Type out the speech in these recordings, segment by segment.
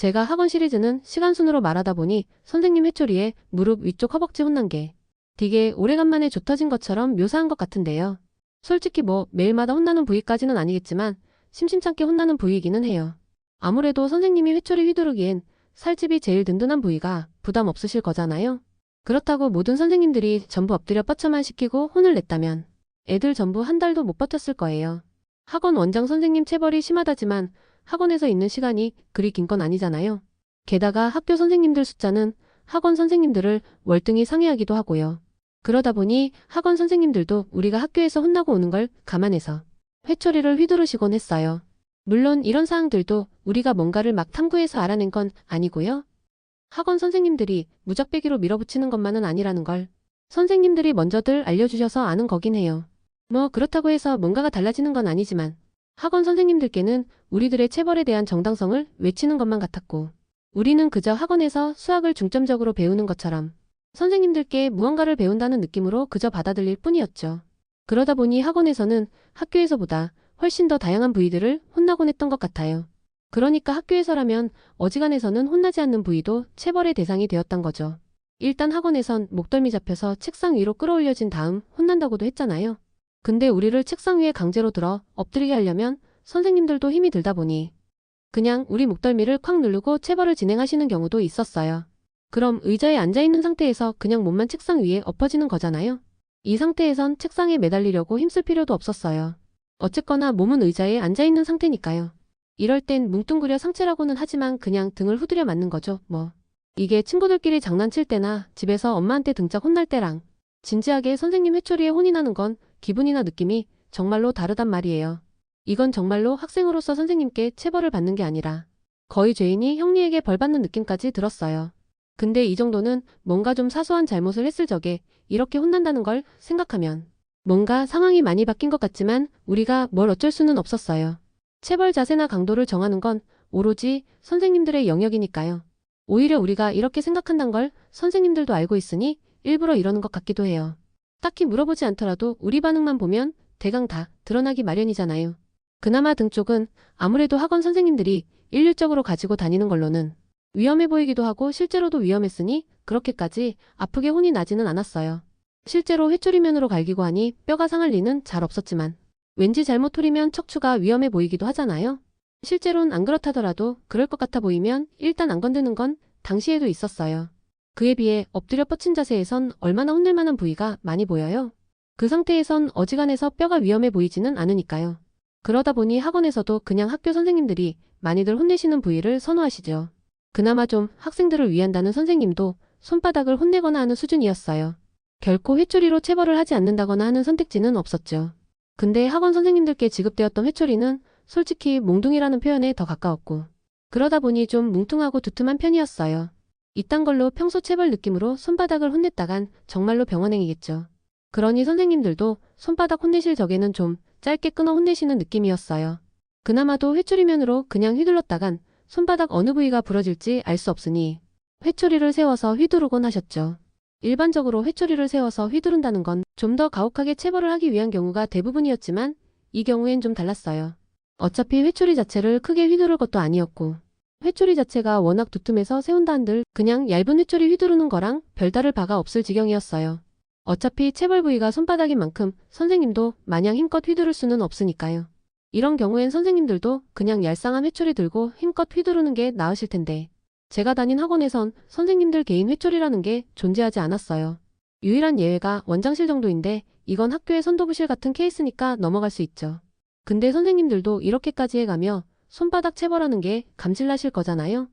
제가 학원 시리즈는 시간 순으로 말하다 보니 선생님 회초리에 무릎 위쪽 허벅지 혼난 게 되게 오래간만에 조 터진 것처럼 묘사한 것 같은데요. 솔직히 뭐 매일마다 혼나는 부위까지는 아니겠지만 심심찮게 혼나는 부위이기는 해요. 아무래도 선생님이 회초리 휘두르기엔 살집이 제일 든든한 부위가 부담 없으실 거잖아요. 그렇다고 모든 선생님들이 전부 엎드려 뻗쳐만 시키고 혼을 냈다면 애들 전부 한 달도 못 버텼을 거예요. 학원 원장 선생님 체벌이 심하다지만 학원에서 있는 시간이 그리 긴 건 아니잖아요. 게다가 학교 선생님들 숫자는 학원 선생님들을 월등히 상회하기도 하고요. 그러다 보니 학원 선생님들도 우리가 학교에서 혼나고 오는 걸 감안해서 회초리를 휘두르시곤 했어요. 물론 이런 사항들도 우리가 뭔가를 막 탐구해서 알아낸 건 아니고요. 학원 선생님들이 무작배기로 밀어붙이는 것만은 아니라는 걸 선생님들이 먼저들 알려주셔서 아는 거긴 해요. 뭐 그렇다고 해서 뭔가가 달라지는 건 아니지만 학원 선생님들께는 우리들의 체벌에 대한 정당성을 외치는 것만 같았고 우리는 그저 학원에서 수학을 중점적으로 배우는 것처럼 선생님들께 무언가를 배운다는 느낌으로 그저 받아들일 뿐이었죠. 그러다 보니 학원에서는 학교에서보다 훨씬 더 다양한 부위들을 혼나곤 했던 것 같아요. 그러니까 학교에서라면 어지간해서는 혼나지 않는 부위도 체벌의 대상이 되었던 거죠. 일단 학원에선 목덜미 잡혀서 책상 위로 끌어올려진 다음 혼난다고도 했잖아요. 근데 우리를 책상 위에 강제로 들어 엎드리게 하려면 선생님들도 힘이 들다 보니 그냥 우리 목덜미를 콱 누르고 체벌을 진행하시는 경우도 있었어요. 그럼 의자에 앉아있는 상태에서 그냥 몸만 책상 위에 엎어지는 거잖아요. 이 상태에선 책상에 매달리려고 힘쓸 필요도 없었어요. 어쨌거나 몸은 의자에 앉아있는 상태니까요. 이럴 땐 뭉뚱그려 상체라고는 하지만 그냥 등을 후드려 맞는 거죠, 뭐. 이게 친구들끼리 장난칠 때나 집에서 엄마한테 등짝 혼날 때랑 진지하게 선생님 회초리에 혼이 나는 건 기분이나 느낌이 정말로 다르단 말이에요. 이건 정말로 학생으로서 선생님께 체벌을 받는 게 아니라 거의 죄인이 형리에게 벌 받는 느낌까지 들었어요. 근데 이 정도는 뭔가 좀 사소한 잘못을 했을 적에 이렇게 혼난다는 걸 생각하면 뭔가 상황이 많이 바뀐 것 같지만 우리가 뭘 어쩔 수는 없었어요. 체벌 자세나 강도를 정하는 건 오로지 선생님들의 영역이니까요. 오히려 우리가 이렇게 생각한다는 걸 선생님들도 알고 있으니 일부러 이러는 것 같기도 해요. 딱히 물어보지 않더라도 우리 반응만 보면 대강 다 드러나기 마련이잖아요. 그나마 등 쪽은 아무래도 학원 선생님들이 일률적으로 가지고 다니는 걸로는 위험해 보이기도 하고 실제로도 위험했으니 그렇게까지 아프게 혼이 나지는 않았어요. 실제로 회초리면으로 갈기고 하니 뼈가 상할 리는 잘 없었지만 왠지 잘못 후리면 척추가 위험해 보이기도 하잖아요. 실제로는 안 그렇다더라도 그럴 것 같아 보이면 일단 안 건드는 건 당시에도 있었어요. 그에 비해 엎드려 뻗친 자세에선 얼마나 혼낼 만한 부위가 많이 보여요. 그 상태에선 어지간해서 뼈가 위험해 보이지는 않으니까요. 그러다 보니 학원에서도 그냥 학교 선생님들이 많이들 혼내시는 부위를 선호하시죠. 그나마 좀 학생들을 위한다는 선생님도 손바닥을 혼내거나 하는 수준이었어요. 결코 회초리로 체벌을 하지 않는다거나 하는 선택지는 없었죠. 근데 학원 선생님들께 지급되었던 회초리는 솔직히 몽둥이라는 표현에 더 가까웠고 그러다 보니 좀 뭉퉁하고 두툼한 편이었어요. 이딴 걸로 평소 체벌 느낌으로 손바닥을 혼냈다간 정말로 병원행이겠죠. 그러니 선생님들도 손바닥 혼내실 적에는 좀 짧게 끊어 혼내시는 느낌이었어요. 그나마도 회초리면으로 그냥 휘둘렀다간 손바닥 어느 부위가 부러질지 알 수 없으니 회초리를 세워서 휘두르곤 하셨죠. 일반적으로 회초리를 세워서 휘두른다는 건 좀 더 가혹하게 체벌을 하기 위한 경우가 대부분이었지만 이 경우엔 좀 달랐어요. 어차피 회초리 자체를 크게 휘두를 것도 아니었고 회초리 자체가 워낙 두툼해서 세운다 한들 그냥 얇은 회초리 휘두르는 거랑 별다를 바가 없을 지경이었어요. 어차피 체벌 부위가 손바닥인 만큼 선생님도 마냥 힘껏 휘두를 수는 없으니까요. 이런 경우엔 선생님들도 그냥 얄쌍한 회초리 들고 힘껏 휘두르는 게 나으실 텐데 제가 다닌 학원에선 선생님들 개인 회초리라는 게 존재하지 않았어요. 유일한 예외가 원장실 정도인데 이건 학교의 선도부실 같은 케이스니까 넘어갈 수 있죠. 근데 선생님들도 이렇게까지 해가며 손바닥 체벌하는 게 감질나실 거잖아요.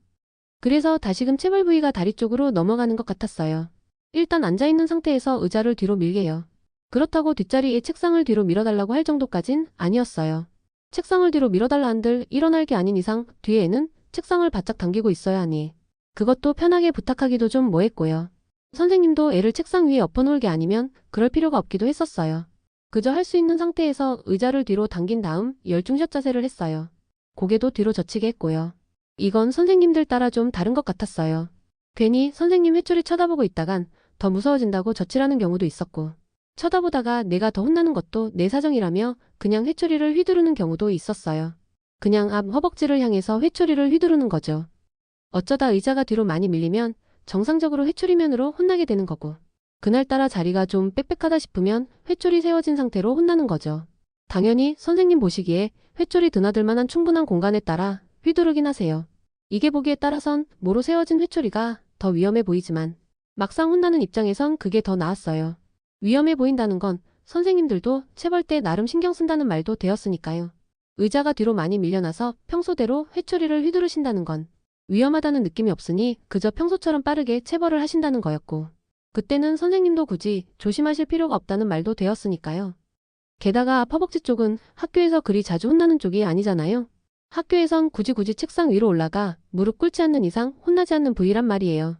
그래서 다시금 체벌 부위가 다리 쪽으로 넘어가는 것 같았어요. 일단 앉아있는 상태에서 의자를 뒤로 밀게요. 그렇다고 뒷자리에 책상을 뒤로 밀어달라고 할 정도까진 아니었어요. 책상을 뒤로 밀어달라 한들 일어날 게 아닌 이상 뒤에는 책상을 바짝 당기고 있어야 하니 그것도 편하게 부탁하기도 좀 뭐했고요. 선생님도 애를 책상 위에 엎어놓을 게 아니면 그럴 필요가 없기도 했었어요. 그저 할 수 있는 상태에서 의자를 뒤로 당긴 다음 열중샷 자세를 했어요. 고개도 뒤로 젖히게 했고요. 이건 선생님들 따라 좀 다른 것 같았어요. 괜히 선생님 회초리 쳐다보고 있다간 더 무서워진다고 젖히라는 경우도 있었고 쳐다보다가 내가 더 혼나는 것도 내 사정이라며 그냥 회초리를 휘두르는 경우도 있었어요. 그냥 앞 허벅지를 향해서 회초리를 휘두르는 거죠. 어쩌다 의자가 뒤로 많이 밀리면 정상적으로 회초리면으로 혼나게 되는 거고, 그날따라 자리가 좀 빽빽하다 싶으면 회초리 세워진 상태로 혼나는 거죠. 당연히 선생님 보시기에 회초리 드나들 만한 충분한 공간에 따라 휘두르긴 하세요. 이게 보기에 따라선 모로 세워진 회초리가 더 위험해 보이지만 막상 혼나는 입장에선 그게 더 나았어요. 위험해 보인다는 건 선생님들도 체벌 때 나름 신경 쓴다는 말도 되었으니까요. 의자가 뒤로 많이 밀려나서 평소대로 회초리를 휘두르신다는 건 위험하다는 느낌이 없으니 그저 평소처럼 빠르게 체벌을 하신다는 거였고, 그때는 선생님도 굳이 조심하실 필요가 없다는 말도 되었으니까요. 게다가 허벅지 쪽은 학교에서 그리 자주 혼나는 쪽이 아니잖아요. 학교에선 굳이 책상 위로 올라가 무릎 꿇지 않는 이상 혼나지 않는 부위란 말이에요.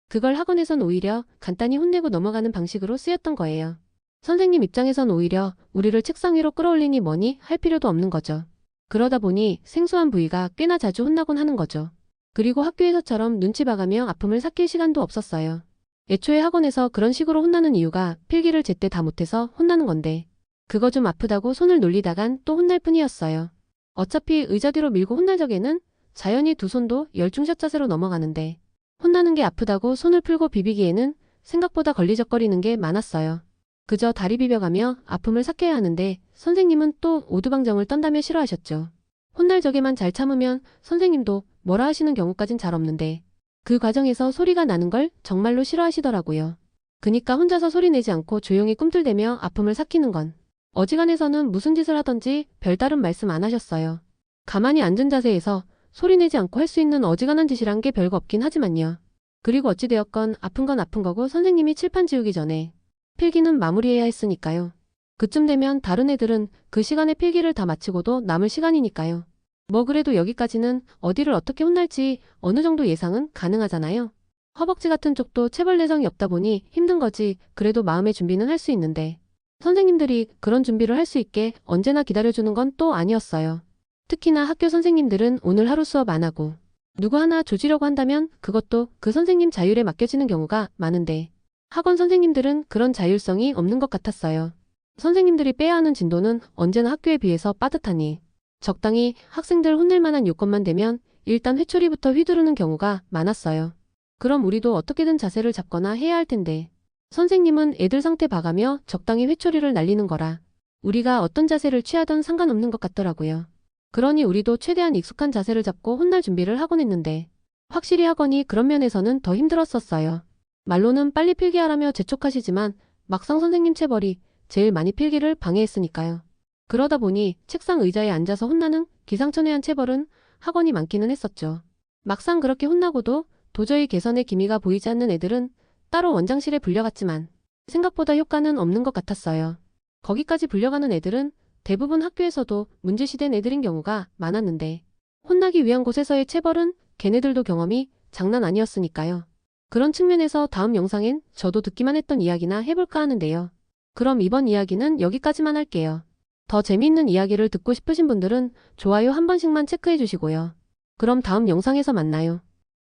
그걸 학원에선 오히려 간단히 혼내고 넘어가는 방식으로 쓰였던 거예요. 선생님 입장에선 오히려 우리를 책상 위로 끌어올리니 뭐니 할 필요도 없는 거죠. 그러다 보니 생소한 부위가 꽤나 자주 혼나곤 하는 거죠. 그리고 학교에서처럼 눈치 봐가며 아픔을 삭힐 시간도 없었어요. 애초에 학원에서 그런 식으로 혼나는 이유가 필기를 제때 다 못해서 혼나는 건데, 그거 좀 아프다고 손을 놀리다간 또 혼날 뿐이었어요. 어차피 의자 뒤로 밀고 혼날 적에는 자연히 두 손도 열중샷 자세로 넘어가는데, 혼나는 게 아프다고 손을 풀고 비비기에는 생각보다 걸리적거리는 게 많았어요. 그저 다리 비벼가며 아픔을 삭혀야 하는데 선생님은 또 오두방정을 떤다며 싫어하셨죠. 혼날 적에만 잘 참으면 선생님도 뭐라 하시는 경우까진 잘 없는데 그 과정에서 소리가 나는 걸 정말로 싫어하시더라고요. 그니까 혼자서 소리 내지 않고 조용히 꿈틀대며 아픔을 삭히는 건 어지간해서는 무슨 짓을 하던지 별다른 말씀 안 하셨어요. 가만히 앉은 자세에서 소리 내지 않고 할 수 있는 어지간한 짓이란 게 별거 없긴 하지만요. 그리고 어찌되었건 아픈 건 아픈 거고 선생님이 칠판 지우기 전에 필기는 마무리해야 했으니까요. 그쯤 되면 다른 애들은 그 시간에 필기를 다 마치고도 남을 시간이니까요. 뭐 그래도 여기까지는 어디를 어떻게 혼날지 어느 정도 예상은 가능하잖아요. 허벅지 같은 쪽도 체벌 내성이 없다 보니 힘든 거지 그래도 마음의 준비는 할 수 있는데 선생님들이 그런 준비를 할 수 있게 언제나 기다려주는 건 또 아니었어요. 특히나 학교 선생님들은 오늘 하루 수업 안 하고 누구 하나 조지려고 한다면 그것도 그 선생님 자율에 맡겨지는 경우가 많은데 학원 선생님들은 그런 자율성이 없는 것 같았어요. 선생님들이 빼야 하는 진도는 언제나 학교에 비해서 빠듯하니 적당히 학생들 혼낼 만한 요건만 되면 일단 회초리부터 휘두르는 경우가 많았어요. 그럼 우리도 어떻게든 자세를 잡거나 해야 할 텐데 선생님은 애들 상태 봐가며 적당히 회초리를 날리는 거라 우리가 어떤 자세를 취하든 상관없는 것 같더라고요. 그러니 우리도 최대한 익숙한 자세를 잡고 혼날 준비를 하곤 했는데 확실히 학원이 그런 면에서는 더 힘들었었어요. 말로는 빨리 필기하라며 재촉하시지만 막상 선생님 체벌이 제일 많이 필기를 방해했으니까요. 그러다 보니 책상 의자에 앉아서 혼나는 기상천외한 체벌은 학원이 많기는 했었죠. 막상 그렇게 혼나고도 도저히 개선의 기미가 보이지 않는 애들은 따로 원장실에 불려갔지만 생각보다 효과는 없는 것 같았어요. 거기까지 불려가는 애들은 대부분 학교에서도 문제시된 애들인 경우가 많았는데 혼나기 위한 곳에서의 체벌은 걔네들도 경험이 장난 아니었으니까요. 그런 측면에서 다음 영상엔 저도 듣기만 했던 이야기나 해볼까 하는데요. 그럼 이번 이야기는 여기까지만 할게요. 더 재미있는 이야기를 듣고 싶으신 분들은 좋아요 한 번씩만 체크해 주시고요. 그럼 다음 영상에서 만나요.